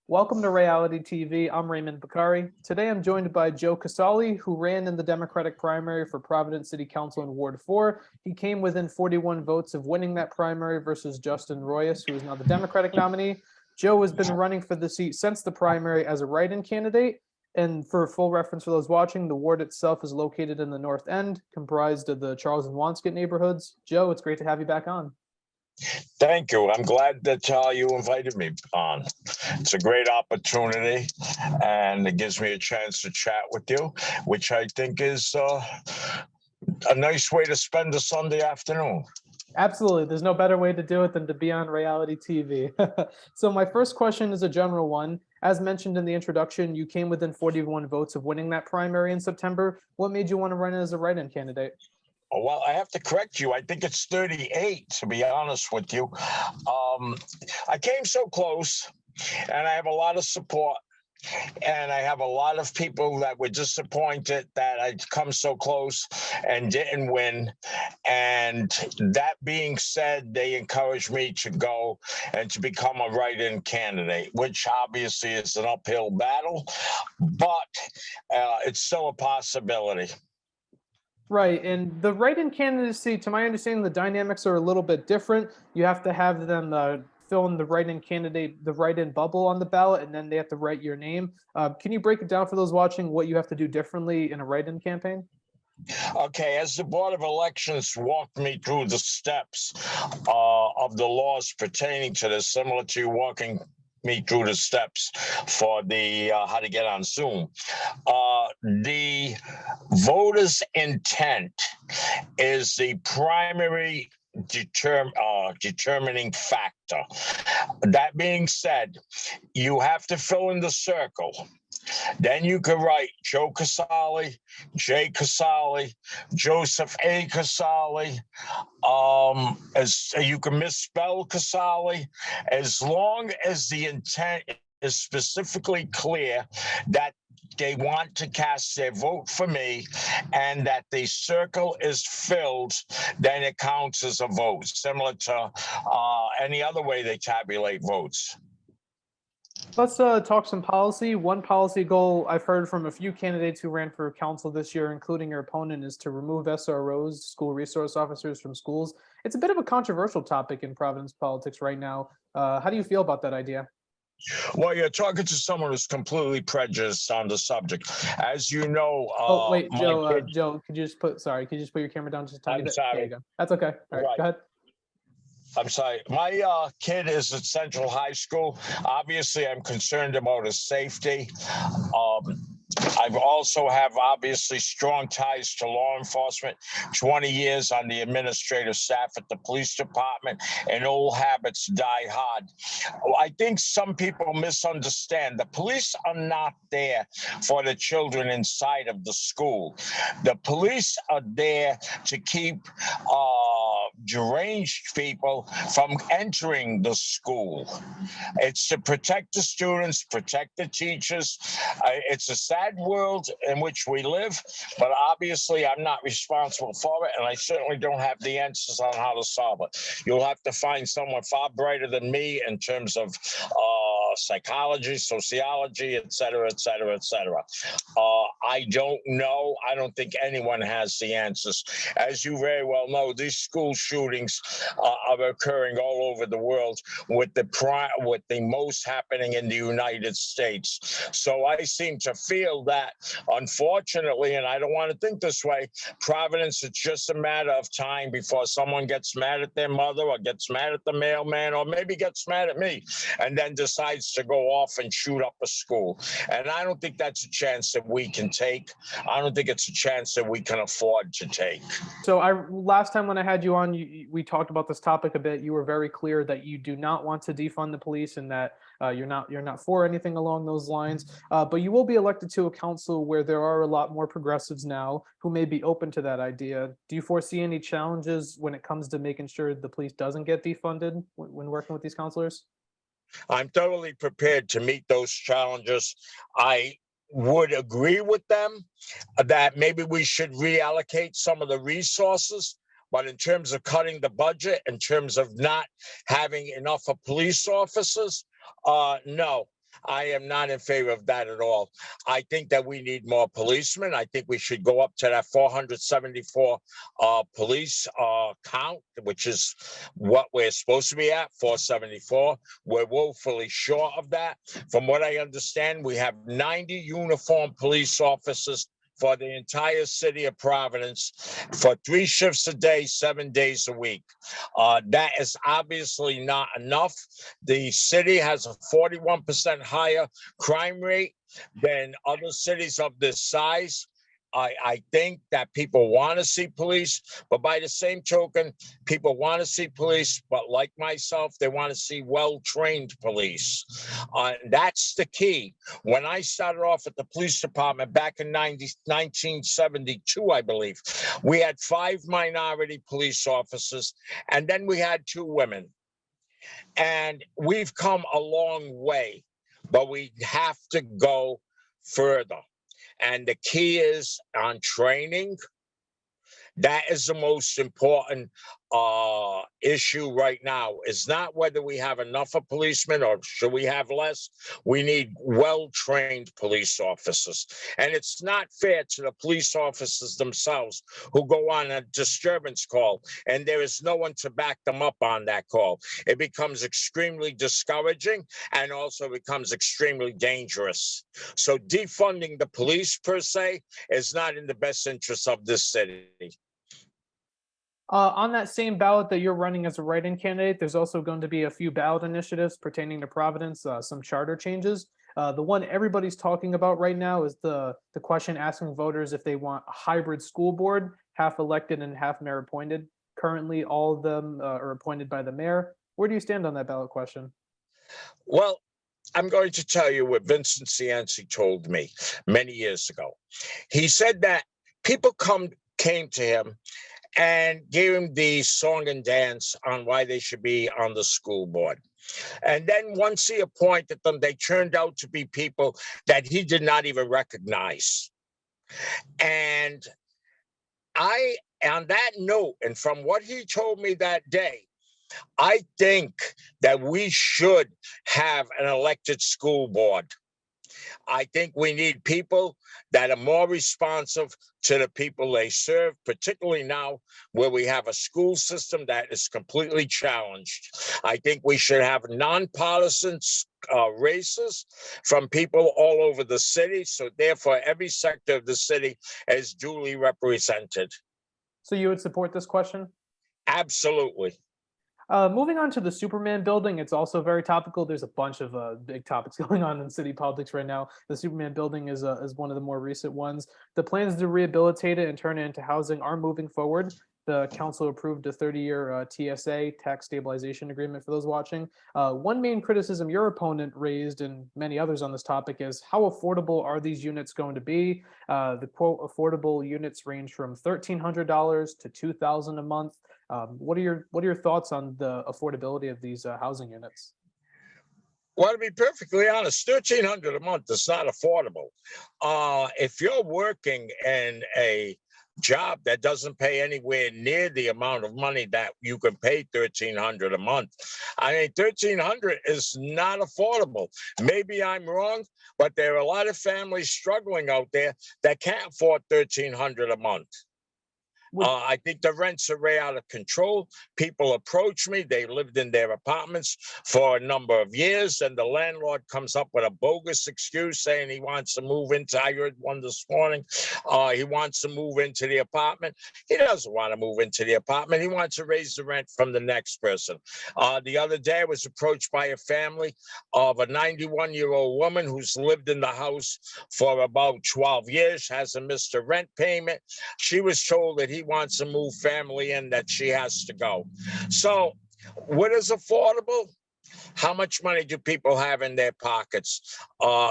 Welcome to Ray-ality TV. I'm Raymond Bakari. Today I'm joined by Joe Casoli, who ran in the Democratic primary for Providence City Council in Ward 4. He came within 41 votes of winning that primary versus Justin Royas, who is now the Democratic nominee. Joe has been running for the seat since the primary as a write-in candidate. And for full reference for those watching, the ward itself is located in the North End, comprised of the Charles and Wanscott neighborhoods. Joe, it's great to have you back on. Thank you. I'm glad that you invited me on. It's a great opportunity, and it gives me a chance to chat with you, which I think is a nice way to spend a Sunday afternoon. Absolutely. There's no better way to do it than to be on Ray-ality TV. So my first question is a general one. As mentioned in the introduction, you came within 41 votes of winning that primary in September. What made you want to run as a write-in candidate? Well, I have to correct you. I think it's 38, to be honest with you. I came so close, and I have a lot of support, and I have a lot of people that were disappointed that I'd come so close and didn't win. And that being said, they encouraged me to go and to become a write-in candidate, which obviously is an uphill battle, but it's still a possibility. Right, and the write-in candidacy, to my understanding, the dynamics are a little bit different. You have to have them fill in the write-in candidate, the write-in bubble on the ballot, and then they have to write your name. Can you break it down for those watching what you have to do differently in a write-in campaign? Okay, as the Board of Elections walked me through the steps of the laws pertaining to this, similar to walking me through the steps for the how to get on Zoom. The voter's intent is the primary determining factor. That being said, you have to fill in the circle. Then you could write Joe Casoli, J. Casoli, Joseph A. Casoli. As you can misspell Casoli, as long as the intent is specifically clear that they want to cast their vote for me and that the circle is filled, then it counts as a vote, similar to any other way they tabulate votes. Let's talk some policy. One policy goal I've heard from a few candidates who ran for council this year, including your opponent, is to remove SROs, school resource officers, from schools. It's a bit of a controversial topic in Providence politics right now. How do you feel about that idea? Well, you're talking to someone who's completely prejudiced on the subject. As you know, oh wait, Joe. Joe, could you just put your camera down just a tiny bit? Sorry. There you go. That's okay. All right, go ahead. I'm sorry. My kid is at Central High School. Obviously, I'm concerned about his safety. I also have obviously strong ties to law enforcement, 20 years on the administrative staff at the police department, and old habits die hard. I think some people misunderstand. The police are not there for the children inside of the school. The police are there to keep deranged people from entering the school. It's to protect the students, protect the teachers. It's a sad world in which we live, but obviously I'm not responsible for it, and I certainly don't have the answers on how to solve it. You'll have to find someone far brighter than me in terms of psychology, sociology, et cetera, et cetera, et cetera. I don't know. I don't think anyone has the answers. As you very well know, these school shootings are occurring all over the world, with the most happening in the United States. So I seem to feel that, unfortunately, and I don't want to think this way, Providence, it's just a matter of time before someone gets mad at their mother or gets mad at the mailman or maybe gets mad at me and then decides to go off and shoot up a school. And I don't think that's a chance that we can take. I don't think it's a chance that we can afford to take. So last time when I had you on, we talked about this topic a bit. You were very clear that you do not want to defund the police and that you're not for anything along those lines. But you will be elected to a council where there are a lot more progressives now who may be open to that idea. Do you foresee any challenges when it comes to making sure the police doesn't get defunded when working with these councilors? I'm totally prepared to meet those challenges. I would agree with them that maybe we should reallocate some of the resources, but in terms of cutting the budget, in terms of not having enough of police officers, no. I am not in favor of that at all. I think that we need more policemen. I think we should go up to that 474 police count, which is what we're supposed to be at, 474. We're woefully short of that. From what I understand, we have 90 uniformed police officers for the entire city of Providence for 3 shifts a day, 7 days a week. That is obviously not enough. The city has a 41% higher crime rate than other cities of this size. I think that people want to see police, but by the same token, people want to see police, but like myself, they want to see well-trained police. That's the key. When I started off at the police department back in 1972, I believe, we had 5 minority police officers, and then we had 2 women. And we've come a long way, but we have to go further. And the key is on training. That is the most important issue right now. It's not whether we have enough of policemen or should we have less. We need well-trained police officers. And it's not fair to the police officers themselves who go on a disturbance call and there is no one to back them up on that call. It becomes extremely discouraging and also becomes extremely dangerous. So defunding the police per se is not in the best interest of this city. On that same ballot that you're running as a write-in candidate, there's also going to be a few ballot initiatives pertaining to Providence, some charter changes. The one everybody's talking about right now is the question asking voters if they want a hybrid school board, half elected and half mayor appointed. Currently, all of them are appointed by the mayor. Where do you stand on that ballot question? Well, I'm going to tell you what Vincent Cianci told me many years ago. He said that people came to him and gave him the song and dance on why they should be on the school board. And then once he appointed them, they turned out to be people that he did not even recognize. And on that note, and from what he told me that day, I think that we should have an elected school board. I think we need people that are more responsive to the people they serve, particularly now where we have a school system that is completely challenged. I think we should have nonpartisan races from people all over the city. So therefore, every sector of the city is duly represented. So you would support this question? Absolutely. Moving on to the Superman building, it's also very topical. There's a bunch of big topics going on in city politics right now. The Superman building is one of the more recent ones. The plans to rehabilitate it and turn it into housing are moving forward. The council approved a 30-year TSA, tax stabilization agreement, for those watching. One main criticism your opponent raised, and many others on this topic, is how affordable are these units going to be? The quote, affordable units range from $1,300 to $2,000 a month. What are your thoughts on the affordability of these housing units? Well, to be perfectly honest, $1,300 a month is not affordable. If you're working in a job that doesn't pay anywhere near the amount of money that you can pay $1,300 a month, I mean, $1,300 is not affordable. Maybe I'm wrong, but there are a lot of families struggling out there that can't afford $1,300 a month. I think the rents are way out of control. People approach me. They lived in their apartments for a number of years, and the landlord comes up with a bogus excuse saying he wants to move into, I heard one this morning, he wants to move into the apartment. He doesn't want to move into the apartment. He wants to raise the rent from the next person. The other day, I was approached by a family of a 91-year-old woman who's lived in the house for about 12 years, hasn't missed a rent payment. She was told that he wants to move family in, that she has to go. So what is affordable? How much money do people have in their pockets?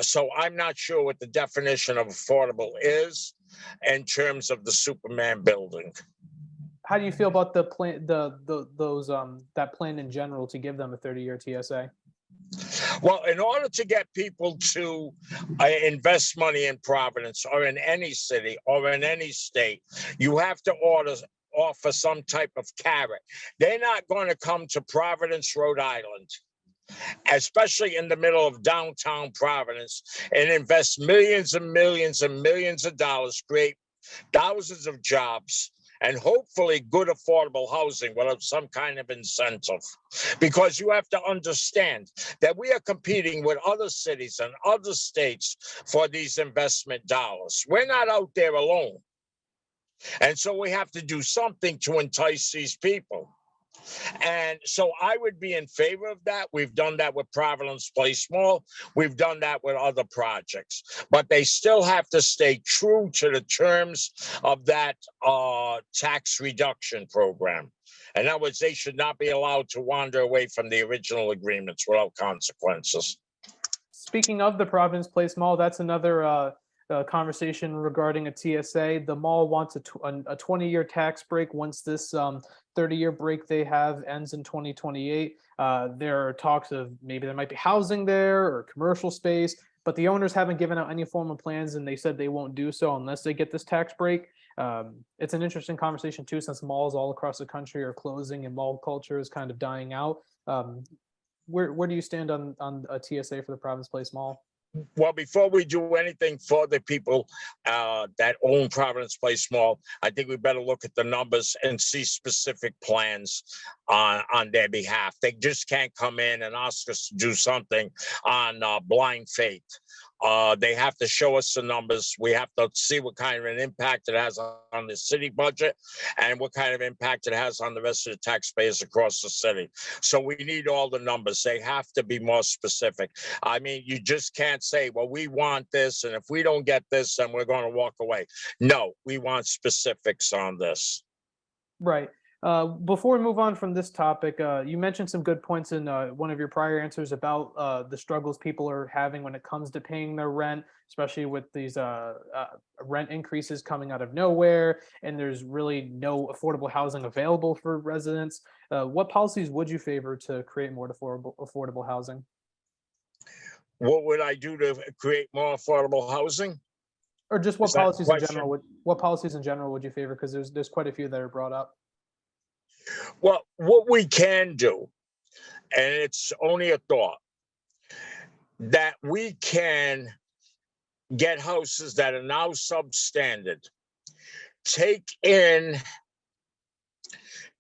So I'm not sure what the definition of affordable is in terms of the Superman building. How do you feel about the plan, that plan in general to give them a 30-year TSA? Well, in order to get people to invest money in Providence or in any city or in any state, you have to offer some type of carrot. They're not going to come to Providence, Rhode Island especially in the middle of downtown Providence, and invest millions and millions and millions of dollars, create thousands of jobs, and hopefully good affordable housing with some kind of incentive. Because you have to understand that we are competing with other cities and other states for these investment dollars. We're not out there alone. And so we have to do something to entice these people. And so I would be in favor of that. We've done that with Providence Place Mall. We've done that with other projects. But they still have to stay true to the terms of that tax reduction program. In other words, they should not be allowed to wander away from the original agreements without consequences. Speaking of the Providence Place Mall, that's another conversation regarding a TSA. The mall wants a 20-year tax break once this 30-year break they have ends in 2028. There are talks of maybe there might be housing there or commercial space, but the owners haven't given out any formal plans, and they said they won't do so unless they get this tax break. It's an interesting conversation too, since malls all across the country are closing and mall culture is kind of dying out. Where do you stand on a TSA for the Providence Place Mall? Well, before we do anything for the people that own Providence Place Mall, I think we better look at the numbers and see specific plans on their behalf. They just can't come in and ask us to do something on blind faith. They have to show us the numbers. We have to see what kind of an impact it has on the city budget and what kind of impact it has on the rest of the taxpayers across the city. So we need all the numbers. They have to be more specific. I mean, you just can't say, well, we want this, and if we don't get this, then we're going to walk away. No, we want specifics on this. Right. Before we move on from this topic, you mentioned some good points in one of your prior answers about the struggles people are having when it comes to paying their rent, especially with these rent increases coming out of nowhere, and there's really no affordable housing available for residents. What policies would you favor to create more affordable housing? What would I do to create more affordable housing? Or just what policies in general would you favor? Because there's quite a few that are brought up. Well, what we can do, and it's only a thought, that we can get houses that are now substandard, take in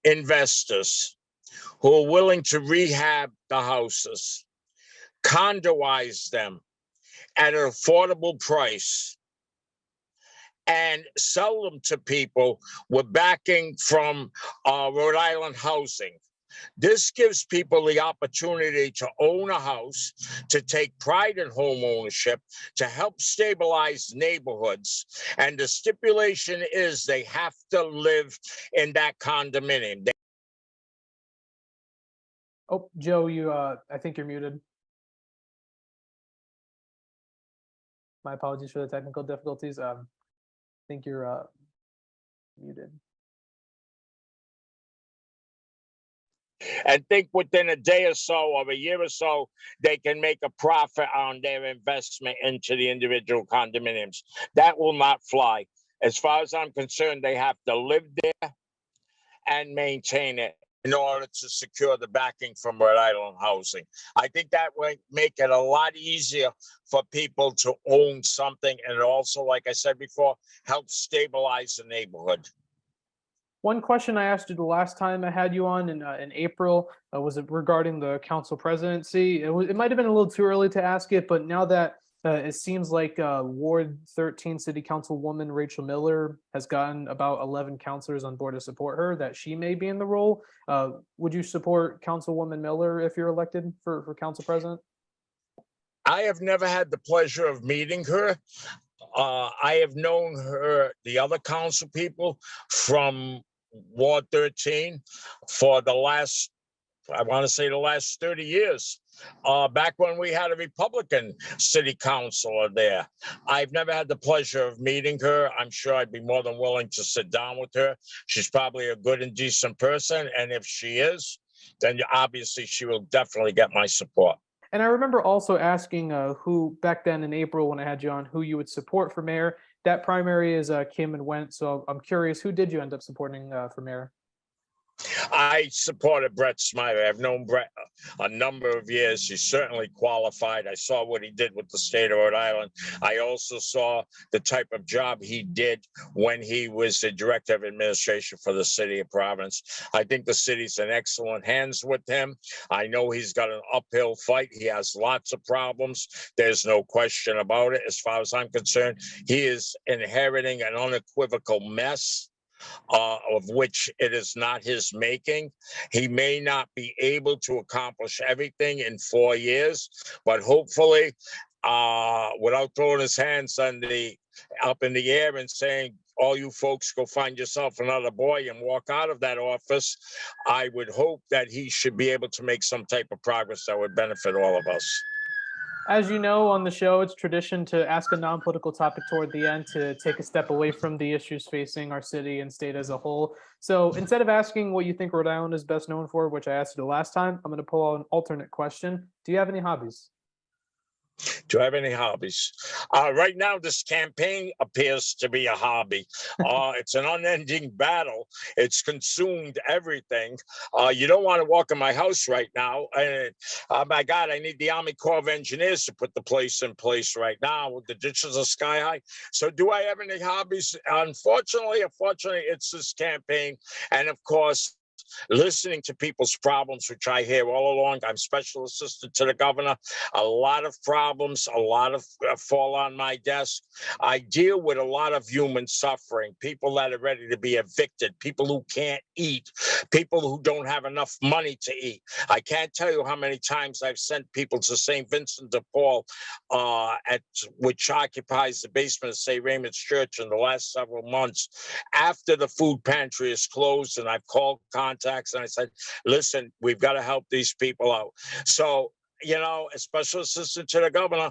investors who are willing to rehab the houses, condoize them at an affordable price, and sell them to people with backing from Rhode Island Housing. This gives people the opportunity to own a house, to take pride in home ownership, to help stabilize neighborhoods. And the stipulation is they have to live in that condominium. Oh, Joe, I think you're muted. My apologies for the technical difficulties. I think you're muted. And think within a day or so, or a year or so, they can make a profit on their investment into the individual condominiums. That will not fly. As far as I'm concerned, they have to live there and maintain it in order to secure the backing from Rhode Island Housing. I think that would make it a lot easier for people to own something, and also, like I said before, help stabilize the neighborhood. One question I asked you the last time I had you on in April was regarding the council presidency. It might have been a little too early to ask it, but now that it seems like Ward 13 City Councilwoman Rachel Miller has gotten about 11 councilors on board to support her, that she may be in the role. Would you support Councilwoman Miller if you're elected for council president? I have never had the pleasure of meeting her. I have known her, the other council people from Ward 13 for the last, I want to say the last 30 years. Back when we had a Republican city councilor there. I've never had the pleasure of meeting her. I'm sure I'd be more than willing to sit down with her. She's probably a good and decent person. And if she is, then obviously she will definitely get my support. And I remember also asking who back then in April when I had you on, who you would support for mayor. That primary is came and went. So I'm curious, who did you end up supporting for mayor? I supported Brett Smiler. I've known Brett a number of years. He's certainly qualified. I saw what he did with the state of Rhode Island. I also saw the type of job he did when he was the director of administration for the city of Providence. I think the city's in excellent hands with him. I know he's got an uphill fight. He has lots of problems. There's no question about it. As far as I'm concerned, he is inheriting an unequivocal mess. Of which it is not his making. He may not be able to accomplish everything in 4 years, but hopefully, without throwing his hands up in the air and saying, all you folks go find yourself another boy and walk out of that office, I would hope that he should be able to make some type of progress that would benefit all of us. As you know, on the show, it's tradition to ask a non-political topic toward the end to take a step away from the issues facing our city and state as a whole. So instead of asking what you think Rhode Island is best known for, which I asked you the last time, I'm going to pull out an alternate question. Do you have any hobbies? Do I have any hobbies? Right now, this campaign appears to be a hobby. It's an unending battle. It's consumed everything. You don't want to walk in my house right now. And my God, I need the Army Corps of Engineers to put the place in place right now. The ditches are sky high. So do I have any hobbies? Unfortunately, it's this campaign. And of course, listening to people's problems, which I hear all along. I'm special assistant to the governor. A lot of problems, a lot of fall on my desk. I deal with a lot of human suffering, people that are ready to be evicted, people who can't eat, people who don't have enough money to eat. I can't tell you how many times I've sent people to St. Vincent de Paul, which occupies the basement of St. Raymond's Church in the last several months, after the food pantry is closed, and I've called contacts and I said, listen, we've got to help these people out. So, you know, as special assistant to the governor,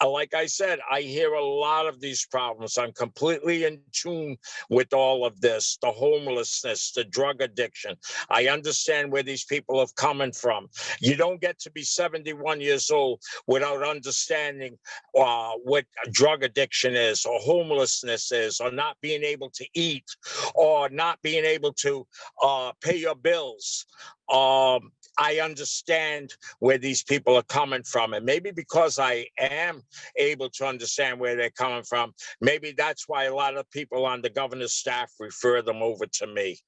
like I said, I hear a lot of these problems. I'm completely in tune with all of this, the homelessness, the drug addiction. I understand where these people are coming from. You don't get to be 71 years old without understanding what drug addiction is, or homelessness is, or not being able to eat, or not being able to pay your bills. I understand where these people are coming from. And maybe because I am able to understand where they're coming from, maybe that's why a lot of people on the governor's staff refer them over to me.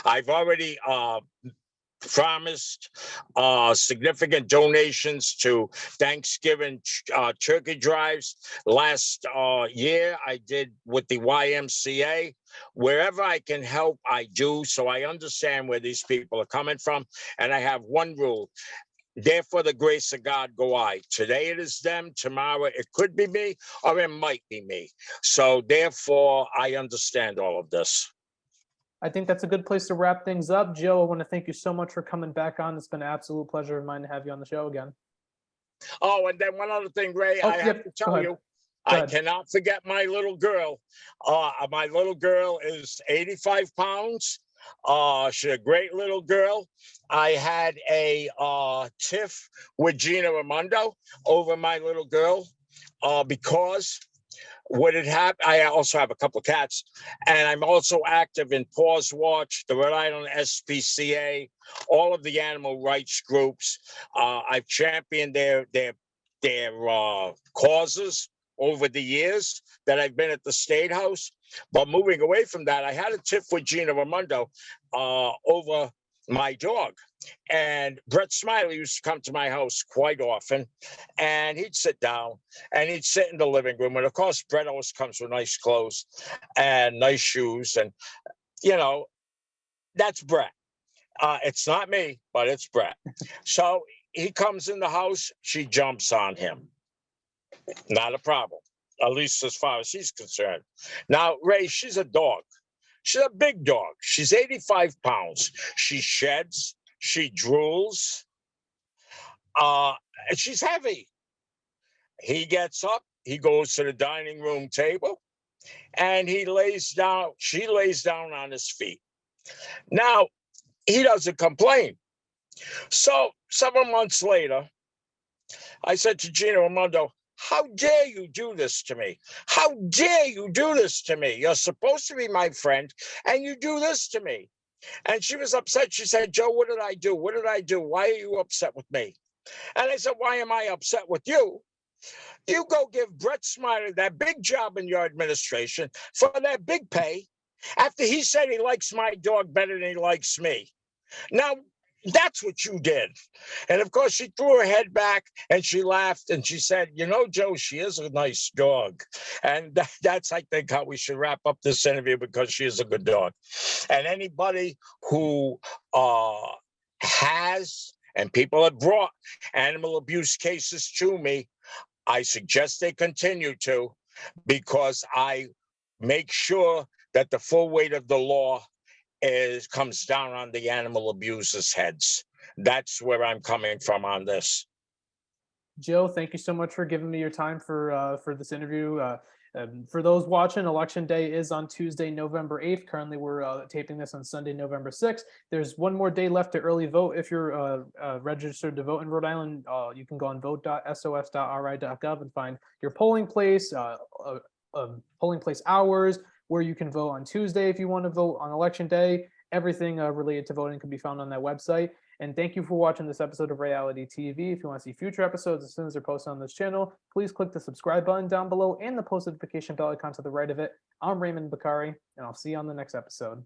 I've already promised significant donations to Thanksgiving turkey drives. Last year, I did with the YMCA. Wherever I can help, I do. So I understand where these people are coming from. And I have one rule. Therefore, the grace of God go I. Today it is them. Tomorrow it could be me, or it might be me. So therefore, I understand all of this. I think that's a good place to wrap things up. Joe, I want to thank you so much for coming back on. It's been an absolute pleasure of mine to have you on the show again. Oh, and then one other thing, Ray, I have to tell you, I cannot forget my little girl. My little girl is 85 pounds. She's a great little girl. I had a tiff with Gina Raimondo over my little girl because what had happened, I also have a couple of cats, and I'm also active in Paws Watch, the Rhode Island SPCA, all of the animal rights groups. I've championed their causes over the years that I've been at the State House. But moving away from that, I had a tiff with Gina Raimondo over my dog. And Brett Smiley used to come to my house quite often, and he'd sit down and he'd sit in the living room. And of course, Brett always comes with nice clothes and nice shoes. And, you know, that's Brett. It's not me, but it's Brett. So he comes in the house, she jumps on him. Not a problem, at least as far as he's concerned. Now, Ray, she's a dog. She's a big dog. She's 85 pounds. She sheds. She drools. And she's heavy. He gets up. He goes to the dining room table. And he lays down. She lays down on his feet. Now, he doesn't complain. So several months later, I said to Gina Raimondo, how dare you do this to me? How dare you do this to me? You're supposed to be my friend, and you do this to me. And she was upset. She said, Joe, what did I do? What did I do? Why are you upset with me? And I said, why am I upset with you? You go give Brett Snyder that big job in your administration for that big pay after he said he likes my dog better than he likes me. Now, that's what you did. And of course, she threw her head back and she laughed and she said, you know, Joe, she is a nice dog. And that's, I think, how we should wrap up this interview, because she is a good dog. And anybody who has, and people have brought animal abuse cases to me, I suggest they continue to, because I make sure that the full weight of the law comes down on the animal abusers' heads. That's where I'm coming from on this. Joe, thank you so much for giving me your time for this interview. For those watching, Election Day is on Tuesday, November 8th. Currently, we're taping this on Sunday, November 6th. There's one more day left to early vote. If you're registered to vote in Rhode Island, you can go on vote.sos.ri.gov and find your polling place hours, where you can vote on Tuesday if you want to vote on Election Day. Everything related to voting can be found on that website. And thank you for watching this episode of Ray-ality TV. If you want to see future episodes as soon as they're posted on this channel, please click the subscribe button down below and the post notification bell icon to the right of it. I'm Raymond Bakari, and I'll see you on the next episode.